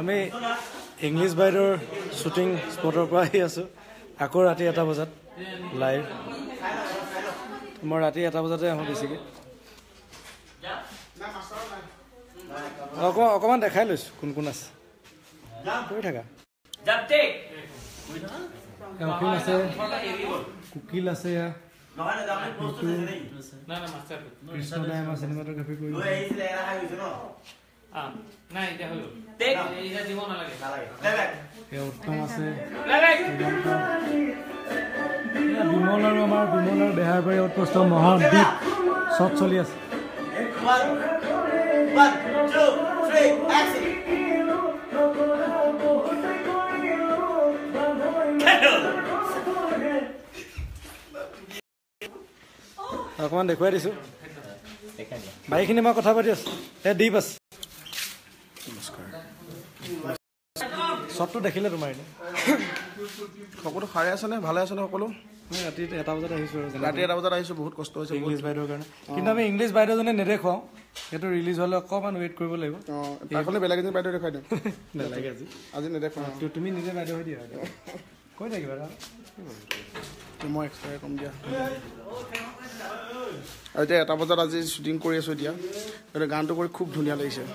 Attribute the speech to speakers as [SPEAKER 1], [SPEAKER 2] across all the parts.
[SPEAKER 1] আমি ইংলিছ বাইদেউৰ শ্বুটিং স্পটৰ পৰা আহি আছোঁ আকৌ ৰাতি 1 বজাত লাইভ মই ৰাতি 1 বজাতে আহোঁ বেছিকৈ অকণমান দেখাই লৈছোঁ কোন কোন আছে কৰি থাকা অসীম আছে কুকিল আছে কৃষ্ণদাই আমাৰ চিনেমাটোগ্ৰাফী কৰি উত্তম আছে বিমল আৰু আমাৰ বিমল আৰু বেহাৰবাৰী উৎকৃষ্ট মহাদ্বীপ চব চলি আছে অকণমান দেখুৱাই দিছোঁ বাৰীখিনি মই কথা পাতি আছোঁ দ্বীপ আছে চবটো দেখিলে তোমাৰ এনে
[SPEAKER 2] সকলো সাৰে আছেনে ভালে আছেনে সকলো
[SPEAKER 1] ৰাতি 1 বজাত আহিছোঁ আৰু
[SPEAKER 2] ৰাতি 1 বজাত আহিছোঁ বহুত কষ্ট হৈছে
[SPEAKER 1] ইংলিছ বাইদেউৰ কাৰণে কিন্তু আমি ইংলিছ বাইদেউজনে নেদেখুৱাওঁ সেইটো ৰিলিজ হ'লে অকণমান ৱেইট কৰিব লাগিব
[SPEAKER 2] তাৰ কাৰণে বেলেগ এজনী বাইদেউ দেখাই দিওঁ
[SPEAKER 1] নালাগে আজি
[SPEAKER 2] নেদেখুৱাওঁ
[SPEAKER 1] তুমি নিজে বাইদেউ হৈ দিয়া কৈ থাকিবা
[SPEAKER 2] মই এক্সট্ৰা কম দিয়া আৰু এতিয়া 1 বজাত আজি শ্বুটিং কৰি আছোঁ এতিয়া গতিকে গানটো কৰি খুব ধুনীয়া লাগিছে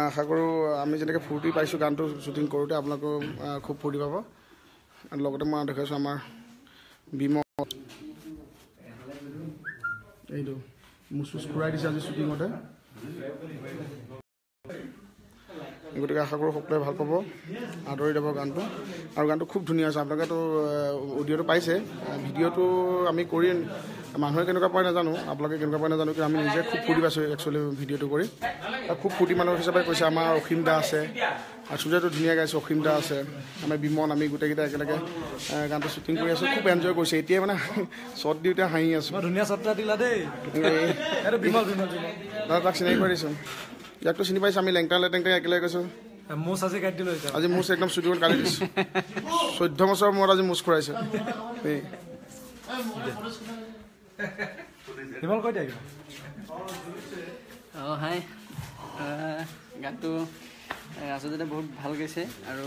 [SPEAKER 2] আশা কৰোঁ আমি যেনেকৈ ফূৰ্তি পাইছোঁ গানটো শ্বুটিং কৰোঁতে আপোনালোকেও খুব ফূৰ্তি পাব আৰু লগতে মই দেখাইছোঁ আমাৰ বিমল এইটো মুচুচ ঘূৰাই দিছে আজি শ্বুটিঙতে গতিকে আশা কৰোঁ সকলোৱে ভাল পাব আদৰি দিব গানটো আৰু গানটো খুব ধুনীয়া হৈছে আপোনালোকেতো অডিঅ'টো পাইছে ভিডিঅ'টো আমি কৰি মানুহে কেনেকুৱা পায় নাজানো আপোনালোকে কেনেকুৱা পায় নাজানো কিন্তু আমি নিজে খুব ফূৰ্তি পাইছোঁ একচুৱেলি ভিডিঅ'টো কৰি আৰু খুব ফূৰ্তি মানুহ হিচাপে কৈছে আমাৰ অসীম দা আছে আৰু সূৰ্যটো ধুনীয়া গাইছে অসীম দা আছে আমাৰ বিমল আমি গোটেইকেইটা একেলগে গানটো শ্বুটিং কৰি আছোঁ খুব এনজয় কৰিছে এতিয়াই মানে শ্বট দিওঁতে হাঁহি আছোঁ
[SPEAKER 1] ধুনীয়া শ্বট দিলা দেই
[SPEAKER 2] তাক চিনাকি কৰি দিছোঁ ইয়াকতো চিনি পাইছোঁ আমি লেংটা একেলগে গৈছোঁ
[SPEAKER 1] মুচ আজি কাটি দিলোঁ
[SPEAKER 2] আজি মুচ একদম শ্বুটিঙত কাটি দিছোঁ 14 বছৰৰ মূৰত আজি মুচ খুৱাইছোঁ
[SPEAKER 1] কৈ দিয়া
[SPEAKER 3] হাই গানটো আচলতে বহুত ভাল গৈছে আৰু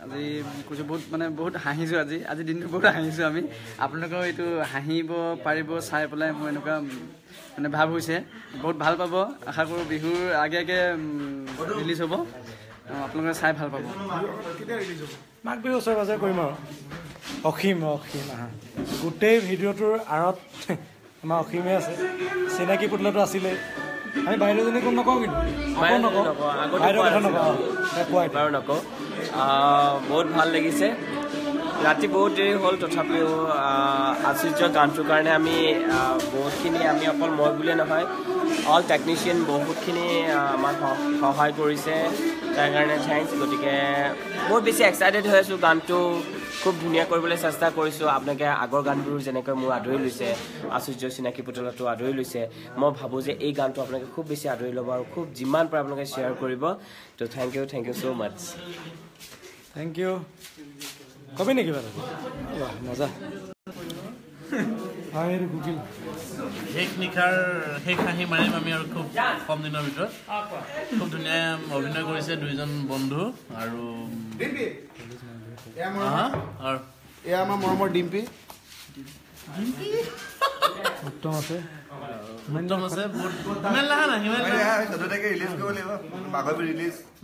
[SPEAKER 3] আজি কৈছোঁ বহুত হাঁহিছোঁ আজি দিনটো বহুত হাঁহিছোঁ আমি আপোনালোকেও এইটো হাঁহিব পাৰিব চাই পেলাই মোৰ এনেকুৱা ভাৱ হৈছে বহুত ভাল পাব আশা কৰোঁ বিহুৰ আগে ৰিলিজ হ'ব আপোনালোকে চাই ভাল পাব
[SPEAKER 1] মাঘ বিহু ওচৰে পাজৰে কৰিম আৰু অসীম গোটেই ভিডিঅ'টোৰ আঁৰত আমাৰ অসীমে আছে চিনাকি পুতলাটো আছিলে আমি বাইদেউজনী কোন নকওঁ কিন্তু
[SPEAKER 4] নকওঁ বহুত ভাল লাগিছে ৰাতি বহুত দেৰি হ'ল তথাপিও আশ্চৰ্য গানটোৰ কাৰণে আমি বহুতখিনি আমি অকল মই বুলিয়ে নহয় অল টেকনিচিয়ান বহুতখিনি আমাক সহায় কৰিছে তাৰ কাৰণে থেংকছ গতিকে বহুত বেছি এক্সাইটেড হৈ আছোঁ গানটো খুব ধুনীয়া কৰিবলৈ চেষ্টা কৰিছোঁ আপোনালোকে আগৰ গানবোৰ যেনেকৈ মোৰ আদৰি লৈছে আশ্চৰ্য চিনাকি পুতলাটো আদৰি লৈছে মই ভাবোঁ যে এই গানটো আপোনালোকে খুব বেছি আদৰি ল'ব আৰু খুব যিমান পাৰে আপোনালোকে শ্বেয়াৰ কৰিব তো thank you so' much
[SPEAKER 1] thank you কবি নেকি বাৰু মজা
[SPEAKER 5] শেষ নিশাৰ শেষ হাঁহি মাৰিম আমি আৰু খুব কম দিনৰ ভিতৰত খুব ধুনীয়া অভিনয় কৰিছে দুইজন বন্ধু আৰু
[SPEAKER 2] এয়া আমাৰ মৰমৰ ডিম্পী
[SPEAKER 1] উত্তম আছে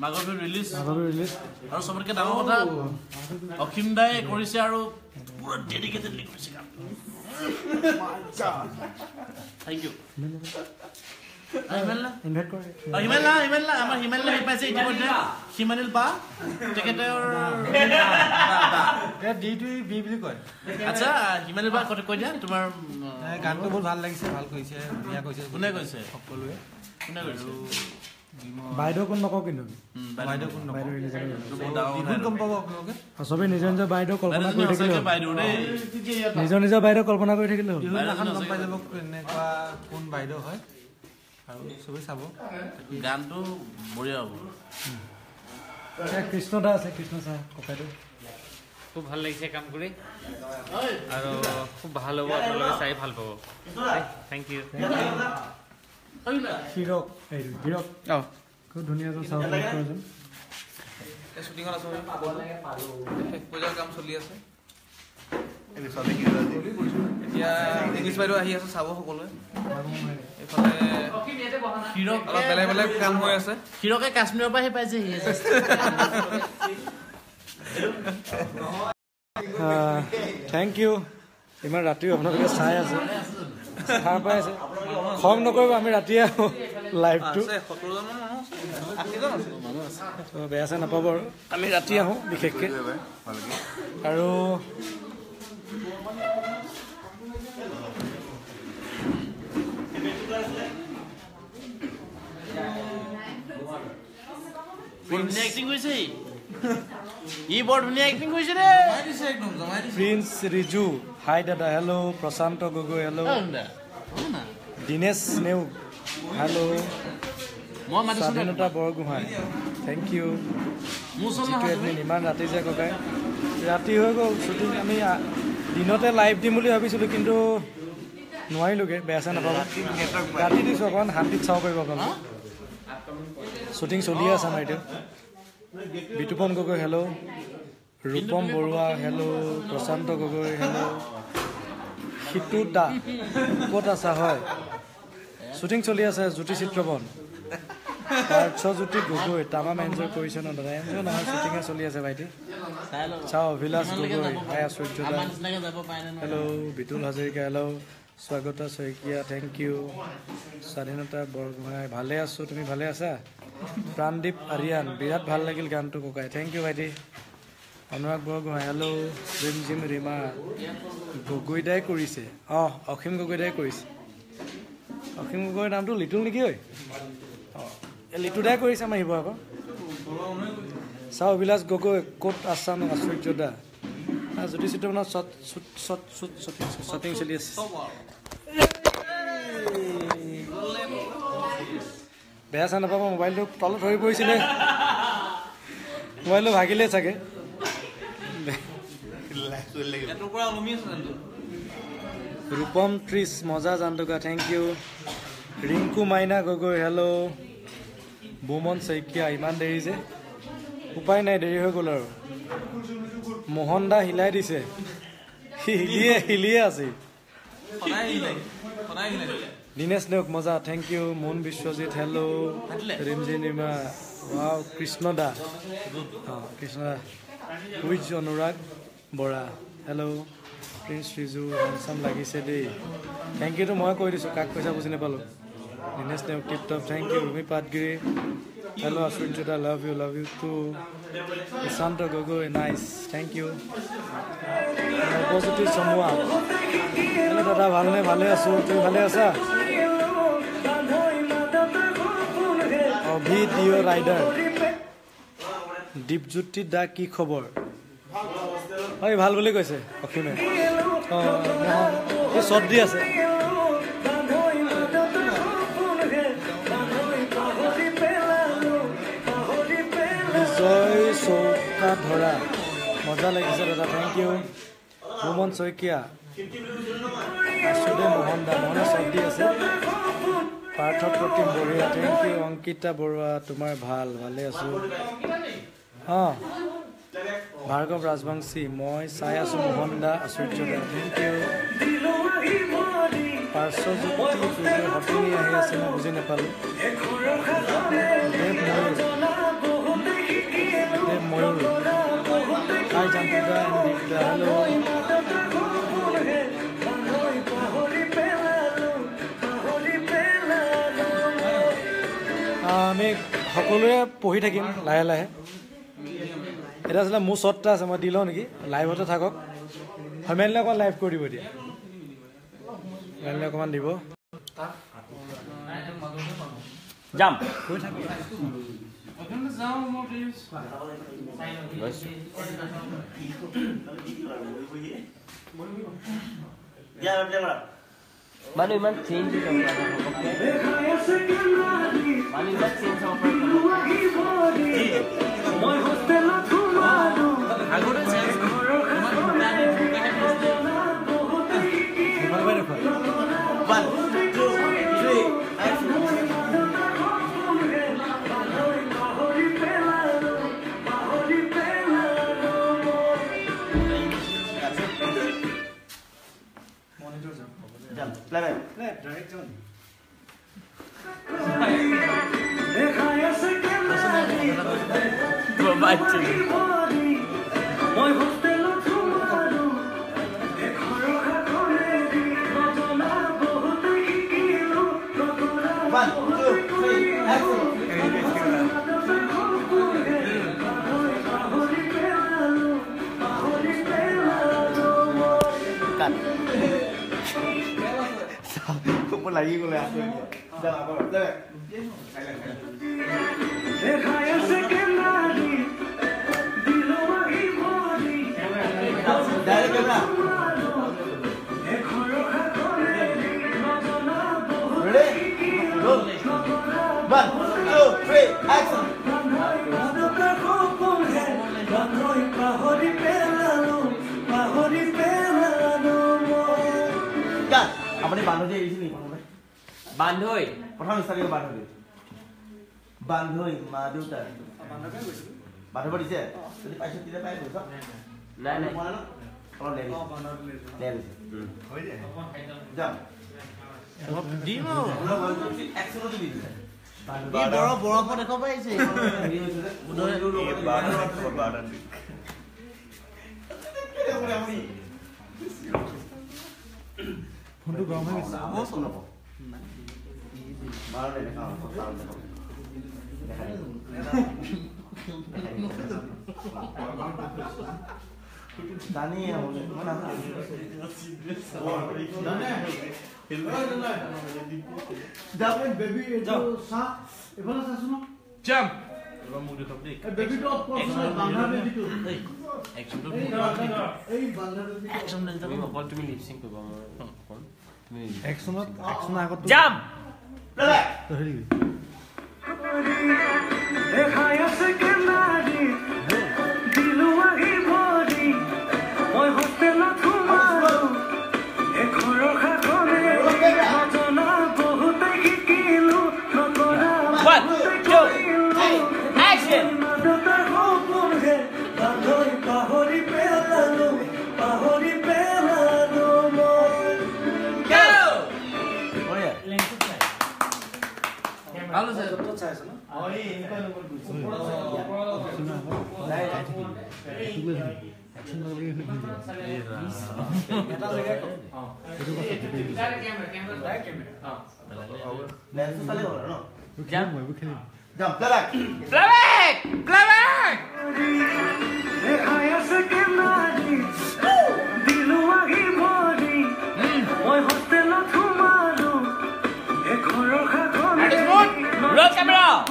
[SPEAKER 5] মাঘৰ বিহু ৰিলিজ আৰু চবতকৈ ডাঙৰ কথা অসীম দাই কৰিছে আৰু পুৰা ডেডিকেটেডলি কৰিছে কাম থেংক ইউ আমাৰ হিমালয় আহি পাইছে ইতিমধ্যে হিমানিল বা তেখেতৰ আচ্ছা হিমানিল বা কৈ দিয়া তোমাৰ
[SPEAKER 1] গানটো বহুত ভাল লাগিছে ভাল কৈছে ধুনীয়া কৈছে
[SPEAKER 5] কোনে কৈছে
[SPEAKER 1] সকলোৱে
[SPEAKER 5] কোনে কৈছে
[SPEAKER 1] বাইদেউ কোন নকওঁ কিন্তু চবেই নিজৰ নিজৰ বাইদেউ কল্পনা কৰি থাকিলে নিজৰ বাইদেউ কল্পনা কৰি থাকিলে হ'ল পাই যাব কেনেকুৱা কোন বাইদেউ হয় আৰু চবেই চাব
[SPEAKER 5] গানটো বঢ়িয়া হ'ব
[SPEAKER 1] কৃষ্ণ দা আছে কৃষ্ণ ছাৰ ককাইদেউ
[SPEAKER 6] খুব ভাল লাগিছে কাম কৰি আৰু খুব ভাল হ'ব আপোনালোকে চাই ভাল পাব থেংক ইউ
[SPEAKER 1] হিৰক খুব ধুনীয়া চাউণ্ড
[SPEAKER 7] শ্বুটিঙত আছোঁ শেষ পৰ্যায়ৰ কাম চলি আছে এতিয়া ইংলিছ বাইদেউ আহি আছে চাব সকলোৱে এইফালে অলপ বেলেগ বেলেগ কাম হৈ আছে
[SPEAKER 5] হিৰকে কাশ্মীৰৰ পৰা আহি পাইছেহি
[SPEAKER 1] থেংক ইউ ইমান ৰাতিও আপোনালোকে চাই আছে সাৰ পাই আছে খং নকৰিব আমি ৰাতিয়ে আহোঁ লাইভটো বেয়া চেয়া নাপাব আৰু আমি ৰাতি আহোঁ বিশেষকৈ আৰু
[SPEAKER 5] এক্টিং কৰিছে ই বৰ ধুনীয়া এক্টিং কৰিছে ৰে
[SPEAKER 1] প্ৰিন্স ৰিজু হাই দাদা হেল্ল' প্ৰশান্ত গগৈ হেল্ল' দীনেশ নেওগ হেল্ল' স্বাধীনতা বৰগোহাঁই থেংক ইউ যিটো এডমিন ইমান ৰাতি যে ককাই ৰাতি হৈ গ'ল শ্বুটিং আমি দিনতে লাইভ দিম বুলি ভাবিছিলোঁ কিন্তু নোৱাৰিলোগৈ বেয়া চেয়া নাপাব ৰাতি দিছোঁ অকণমান শান্তিত চাব পাৰিব আপোনালোকে শ্বুটিং চলিয়ে আছে আমাৰ এতিয়া বিতুপন গগৈ হেল্ল' ৰূপম বৰুৱা হেল্ল' প্ৰশান্ত গগৈ হেল্ল' সিতু দা ক'ত আছা হয় শ্বুটিং চলি আছে জ্যোতি চিত্ৰবন পাৰ্থজ্যোতি গগৈ তামাম এনজয় কৰিছে ন দাদা এনজয় নহয় শ্বুটিঙে চলি আছে ভাইটি চাওঁ অভিলাষ Gogoi hi Ashcharya da hello' Bitul Hazarika hello' Swagata Saikia thank you Swadhinata Borgohain ভালে আছোঁ তুমি ভালে আছা প্ৰাণদীপ আৰিয়ান বিৰাট ভাল লাগিল গানটো ককাই থেংক ইউ ভাইটি অনুৰাগ বৰগোহাঁই হেল্ল' জিম জিম ৰীমা গগৈদাই কৰিছে অঁ অসীম গগৈদাই কৰিছে অসীম গগৈৰ নামটো লিটুল নেকি ঐ অঁ এই লিটুদাই কৰিছে আমাৰ আহিব আকৌ চাওঁ অভিলাষ গগৈ ক'ত আছা ন আশ্চৰ্য দা জ্যোতি চিত্ৰবনত শ্বুটিং চলি আছে বেয়া চেয়া নাপাব মোবাইলটো তলত হৈ পৰিছিলে মোবাইলটো ভাগিলে চাগে ৰূপম ত্ৰিছ মজা জানটুকা থেংক ইউ ৰিংকু মাইনা গগৈ হেল্ল' বুমন শইকীয়া ইমান দেৰি যে উপায় নাই দেৰি হৈ গ'ল আৰু মোহন দা হিলাই দিছে হিলিয়ে আছে দীনেশ নেওগ মজা থেংক ইউ মুন বিশ্বজিৎ হেল্ল' ৰিমজি নিমা ৱাও কৃষ্ণ দা অঁ কৃষ্ণ দা উইজ Anurag Bora hello' Prince Riju handsome লাগিছে দেই থেংক ইউটো মই কৈ দিছোঁ কাক পইচা বুজি নাপালোঁ Dinesh Neog tip top thank you Rumi Patgiri hello' Ashcharya da love you too Prashanta Gogoi nice thank you Nabajyoti Chamua hello' দাদা ভালনে ভালে আছোঁ তুমি ভালে আছা অভিডিঅ ৰাইডাৰ দীপজ্যোতি দা কি খবৰ হয় ভাল বুলি কৈছে অসীমে অঁ এই শ্বট দি আছে বিজয় চৌকা ধৰা মজা লাগিছে দাদা থেংক ইউ ভুমন শইকীয়া আশুদেৱ মোহন দা মোহনে শ্বট দি আছে পাৰ্থ প্ৰতিম বঢ়িয়া থেংক ইউ অংকিতা বৰুৱা তোমাৰ ভালে আছোঁ অঁ ভাৰ্গৱ ৰাজবংশী মই চাই আছোঁ মোহন দা আশ্চৰ্য দা থেংক ইউ পাৰ্শ্বজ্যোতি গগৈ হটিনি আহি আছে মই বুজি নাপালোঁ দেৱ ময়ূৰ হাই জানটুকা এণ্ড দীপদা হেল্ল' আমি সকলোৱে পঢ়ি থাকিম লাহে লাহে এটা আছিলে মোৰ শ্বটটা আছে মই দি লওঁ নেকি লাইভতে থাকক হেমেলিনে অকণমান লাইভ কৰি দিব এতিয়া হেমেলিনে অকণমান দিব
[SPEAKER 4] যাম মানুহ ইমান চেঞ্জ মানুহ ইমান চেঞ্জ হ'ব
[SPEAKER 8] Không lấy con lẹ apa nih bandhoy di sini
[SPEAKER 4] Bandhoy.
[SPEAKER 8] pertama sekali bandhoy maduta bandhoy di sini jadi paisa tidak paisa besok
[SPEAKER 4] Nah, nah.
[SPEAKER 8] mana kalau dari jam
[SPEAKER 5] di mau
[SPEAKER 8] action itu di
[SPEAKER 5] di boro pada kau paisa
[SPEAKER 1] ফোনটো গৰম হৈ গৈছে
[SPEAKER 5] jump
[SPEAKER 4] তুমি lip sync কৰিবা মোৰ
[SPEAKER 1] একচনত আগত
[SPEAKER 4] Jump! One, two, three, action!
[SPEAKER 5] Halo saya.
[SPEAKER 4] Roll camera!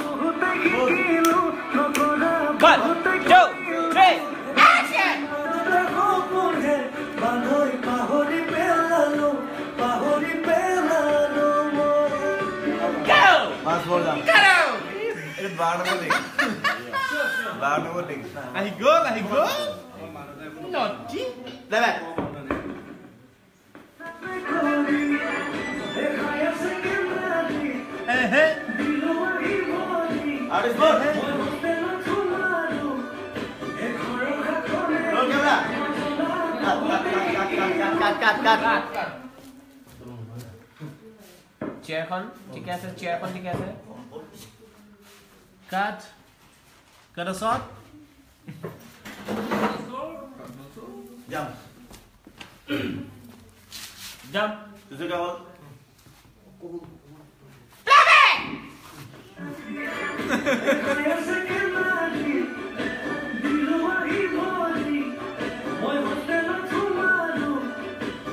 [SPEAKER 4] 1, 2, 3, action! Go!
[SPEAKER 5] I go. Naughty.
[SPEAKER 4] চেয়াৰখন ঠিকে আছে চেয়াৰখন ঠিকে আছে
[SPEAKER 5] Cut a shot.
[SPEAKER 8] jam
[SPEAKER 4] jump
[SPEAKER 8] itu kawal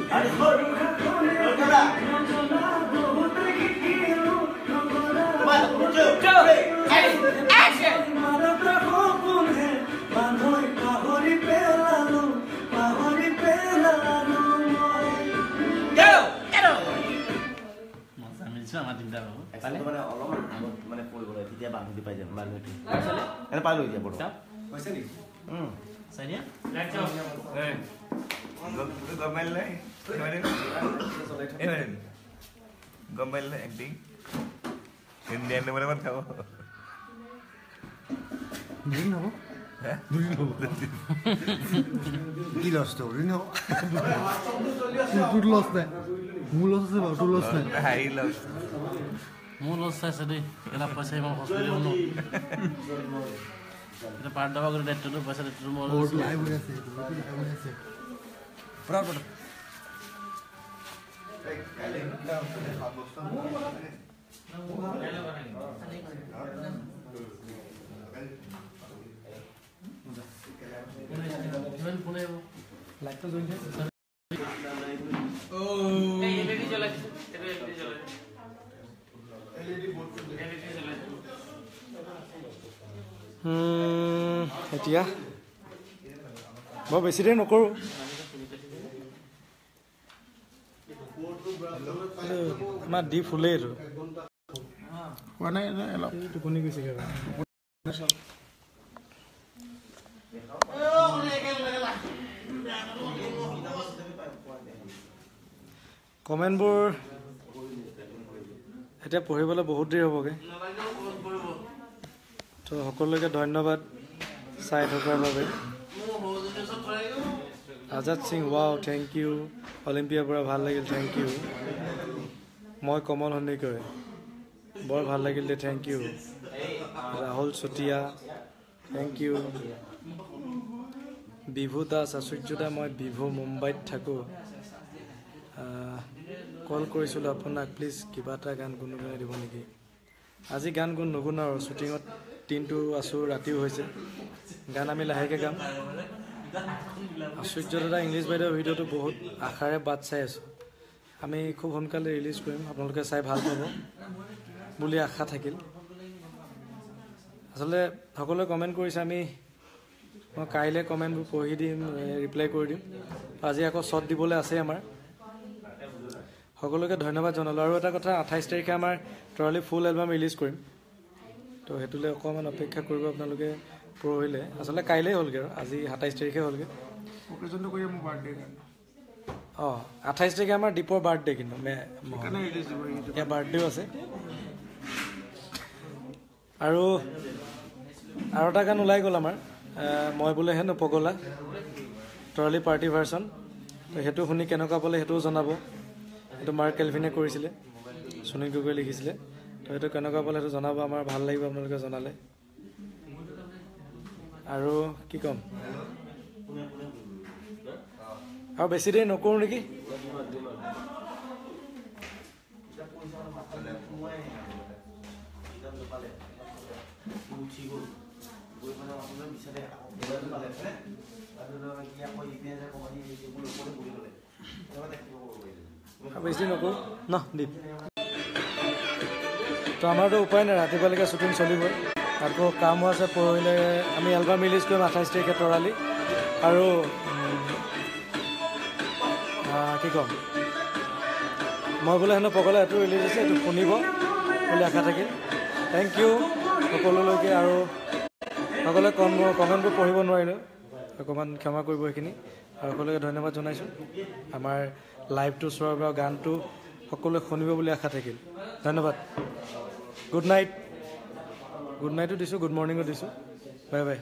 [SPEAKER 4] action! Go!
[SPEAKER 8] মানে অলপমান আগত মানে পৰিবলৈ তেতিয়া বান্ধি পাই যাম বান্ধি এনে পালো এতিয়া বড় হৈছে নি
[SPEAKER 5] Sanya?
[SPEAKER 9] Gomel lah, gomel lah acting. Indian ni mana kau?
[SPEAKER 1] Ini apa?
[SPEAKER 10] কি লছ তোৰ ন তোৰ লছ নাই মোৰ লছ আছে বাৰু তোৰ লছ নাই
[SPEAKER 9] হাৰি লছ
[SPEAKER 5] মোৰ লছ চাইছে দেই এটা পইচা ইমান খৰচ কৰি দিওঁ ন এটা পাৰ্ট দবা কৰি দায়িত্বটো পইচা দায়িত্বটো মোৰ
[SPEAKER 10] লাইভ হৈ আছে পৰা পৰা
[SPEAKER 1] লাইটটো জ্বলি থাকে এতিয়া বৰ বেছি দেৰি নকৰোঁ আমাৰ দি ফুলেই এইটো
[SPEAKER 2] হোৱা নাই অলপ
[SPEAKER 1] টোপনি গৈছেগৈ কমেণ্টবোৰ এতিয়া পঢ়িবলৈ বহুত দেৰি হ'বগৈ তো সকলোকে ধন্যবাদ চাই থকাৰ বাবে Azad Singh wow thank you অলিম্পিয়াৰ পৰা ভাল লাগিল থেংক ইউ মই কমল সন্দিকৈ বৰ ভাল লাগিল দে thank you Rahul Chutia thank you Bibhu Das Ashcharya da মই বিভু মুম্বাইত থাকোঁ কল কৰিছিলোঁ আপোনাক প্লিজ কিবা এটা গান গুণগুণাই দিব নেকি আজি গান গুণ নুগুণাওঁ আৰু শ্বুটিঙত দিনটো আছোঁ ৰাতিও হৈছে গান আমি লাহেকৈ গাম আচুৰ্য দাদা ইংলিছ বাইদেউৰ ভিডিঅ'টো বহুত আশাৰে বাট চাই আছোঁ আমি খুব সোনকালে ৰিলিজ কৰিম আপোনালোকে চাই ভাল পাব বুলি আশা থাকিল আচলতে সকলোৱে কমেণ্ট কৰিছে মই কাইলৈ কমেণ্টবোৰ পঢ়ি দিম ৰিপ্লাই কৰি দিম আজি আকৌ শ্বট দিবলৈ আছে আমাৰ সকলোকে ধন্যবাদ জনালোঁ আৰু এটা কথা 28 তাৰিখে আমাৰ ট্ৰলি ফুল এলবাম ৰিলিজ কৰিম তো সেইটোলৈ অকণমান অপেক্ষা কৰিব আপোনালোকে পৰহিলে আচলতে কাইলৈ হ'লগৈ আৰু আজি 27 তাৰিখে হ'লগৈ
[SPEAKER 2] অকেজনটো কৰি মোৰ বাৰ্থডে
[SPEAKER 1] অঁ 28 তাৰিখে আমাৰ দীপৰ বাৰ্থডে কিন্তু ইয়াৰ বাৰ্থডেও আছে আৰু এটা গান ওলাই গ'ল আমাৰ মই বোলেহে নপগলা ট্ৰলি পাৰ্টি ভাৰ্চন তো সেইটো শুনি কেনেকুৱা পালে সেইটোও জনাব সেইটো মাৰ্ক কেলভিনে কৰিছিলে সুনীল গগৈ লিখিছিলে তো সেইটো কেনেকুৱা পালে সেইটো জনাব আমাৰ ভাল লাগিব আপোনালোকে জনালে আৰু কি ক'ম আৰু বেছি দেৰি নকৰোঁ নেকি বেছি নকৰোঁ ন দীপ তো আমাৰতো উপায় নাই ৰাতিপুৱালৈকে শ্বুটিং চলিবই আকৌ কামো আছে পৰহিলে আমি এলবাম ৰিলিজ কৰিম 28 তাৰিখে তৰালি আৰু কি ক'ম মই বোলে হেনো পগলা এইটো ৰিলিজ হৈছে এইটো শুনিব বুলি আশা থাকিল থেংক ইউ সকলোলৈকে আৰু সকলোৱে কমেণ্টবোৰ পঢ়িব নোৱাৰিলোঁ অকণমান ক্ষমা কৰিব সেইখিনি আৰু সকলোকে ধন্যবাদ জনাইছোঁ আমাৰ লাইভটো চোৱাৰ পৰা গানটো সকলোৱে শুনিব বুলি আশা থাকিল ধন্যবাদ গুড নাইটো দিছোঁ গুড মৰ্ণিঙো দিছোঁ বাই বাই